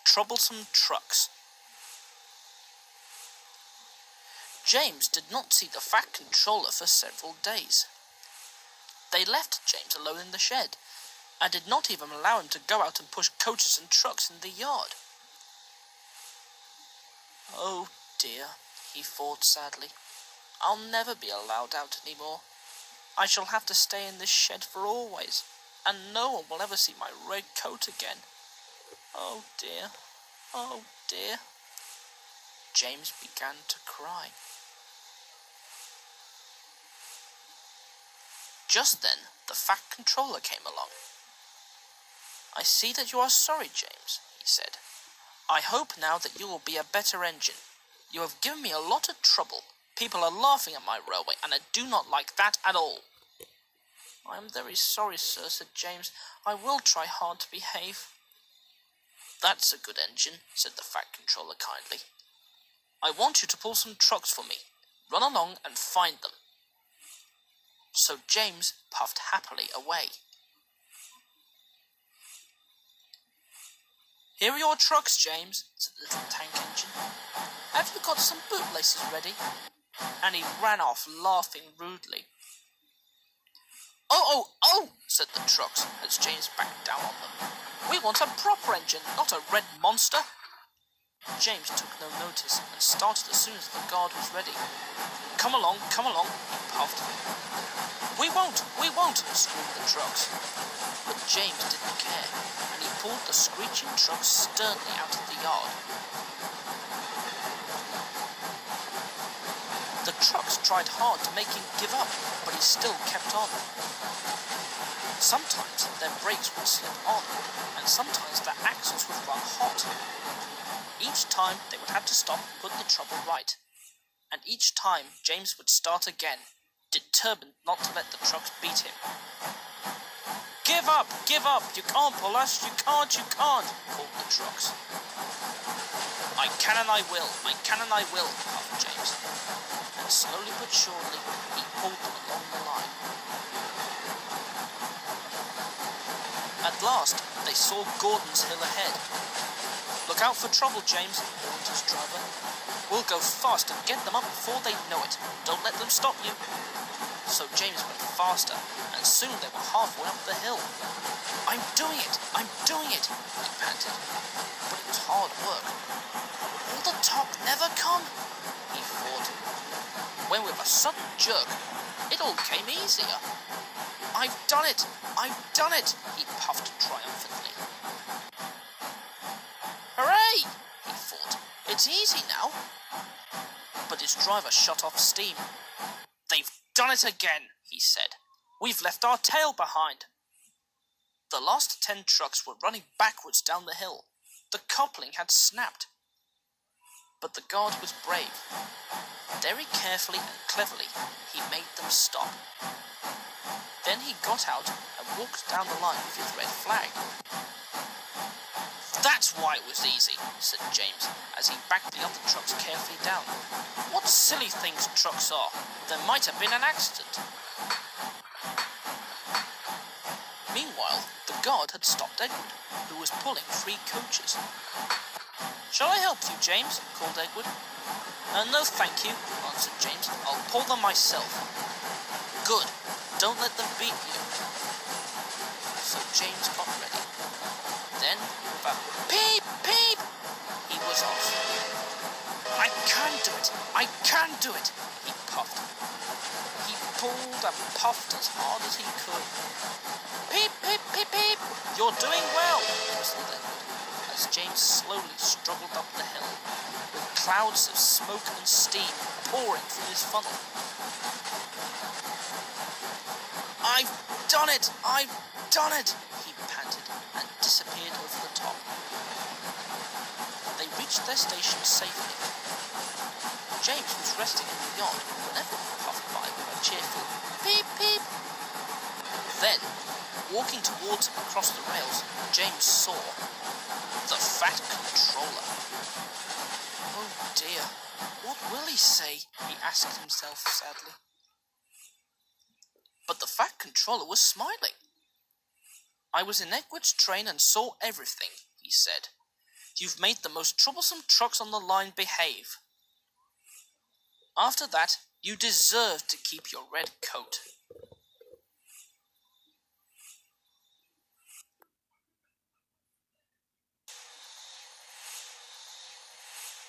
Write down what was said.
Troublesome trucks. James did not see the Fat Controller for several days. They left James alone in the shed, and did not even allow him to go out and push coaches and trucks in the yard. Oh dear, he thought sadly. I'll never be allowed out any more. I shall have to stay in this shed for always, and no one will ever see my red coat again. Oh dear, oh dear. James began to cry. Just then, the Fat Controller came along. I see that you are sorry, James, he said. I hope now that you will be a better engine. You have given me a lot of trouble. People are laughing at my railway, and I do not like that at all. I am very sorry, sir, said James. I will try hard to behave. That's a good engine, said the Fat Controller kindly. I want you to pull some trucks for me. Run along and find them. So James puffed happily away. Here are your trucks, James, said the little tank engine. Have you got some bootlaces ready? And he ran off, laughing rudely. Oh, said the trucks, as James backed down on them. We want a proper engine, not a red monster. James took no notice and started as soon as the guard was ready. Come along, he puffed. We won't, screamed the trucks. But James didn't care, and he pulled the screeching trucks sternly out of the yard. The trucks tried hard to make him give up, but he still kept on. Sometimes their brakes would slip on, and sometimes their axles would run hot. Each time they would have to stop and put the trouble right. And each time James would start again, determined not to let the trucks beat him. Give up, you can't pull us, you can't, called the trucks. I can and I will, puffed James. And slowly but surely, he pulled them along the line. At last, they saw Gordon's Hill ahead. Look out for trouble, James, warned his driver. We'll go fast and get them up before they know it. Don't let them stop you. So James went faster, and soon they were halfway up the hill. I'm doing it, he panted. But it was hard work. Will the top never come? He thought. When with a sudden jerk, it all came easier. I've done it, he puffed triumphantly. Hooray, he thought. It's easy now. But his driver shut off steam. They've done it again, he said. We've left our tail behind. The last 10 trucks were running backwards down the hill. The coupling had snapped. But the guard was brave. Very carefully and cleverly, he made them stop. Then he got out and walked down the line with his red flag. That's why it was easy, said James, as he backed the other trucks carefully down. What silly things trucks are. There might have been an accident. Meanwhile, the guard had stopped Edward, who was pulling 3 coaches. Shall I help you, James? Called Edward. No, thank you, answered James. I'll pull them myself. Good. Don't let them beat you. So James got ready. Then, with a peep, peep, he was off. I can do it, he puffed. He pulled and puffed as hard as he could. Peep, peep, peep, peep, you're doing well, whistled Edward, as James slowly struggled up the hill, with clouds of smoke and steam pouring from his funnel. I've done it, he panted, and disappeared over the top. They reached their station safely. James was resting in the yard when Edward puffed by with a cheerful peep, peep. Then, walking towards him across the rails, James saw the Fat Controller. Oh dear, what will he say? He asked himself sadly. But the Fat Controller was smiling. I was in Edward's train and saw everything, he said. You've made the most troublesome trucks on the line behave. After that, you deserve to keep your red coat.